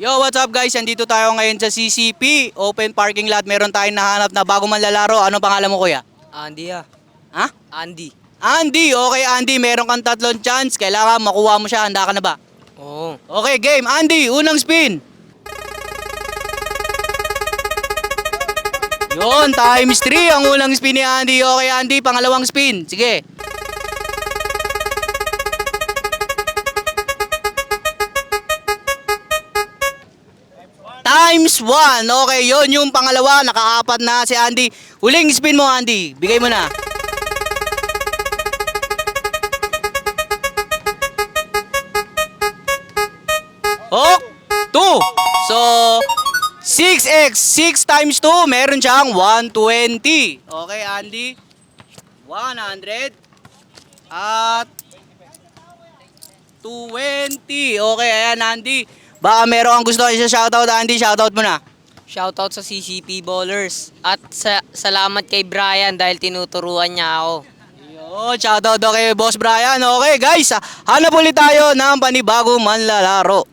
Yo, what's up guys? Andito tayo ngayon sa CCP, Open Parking Lot. Meron tayong nahanap na bago manlalaro. Ano pangalan mo kuya? Andy ah. Ha? Andy. Andy, okay Andy, meron kang 3 chance. Kailangan makuha mo siya. Handa ka na ba? Oo. Okay, game. Andy, unang spin. Yon, times 3 ang unang spin ni Andy. Okay Andy, pangalawang spin. Sige. Times 1. Okay, yon yung pangalawa. Nakaapat na si Andy. Huling spin mo Andy. Bigay mo na. Oh, 2. So, 6x, 6 times 2, meron siyang 120. Okay, Andy. 100 at 20. Okay, ayan, Andy. Baka meron kang gusto isa shoutout, Andy. Shoutout mo na. Shoutout sa CCP Ballers. At salamat kay Brian dahil tinuturuan niya ako. Yo, shoutout daw kay Boss Brian. Okay, guys. Hanap ulit tayo ng panibagong manlalaro.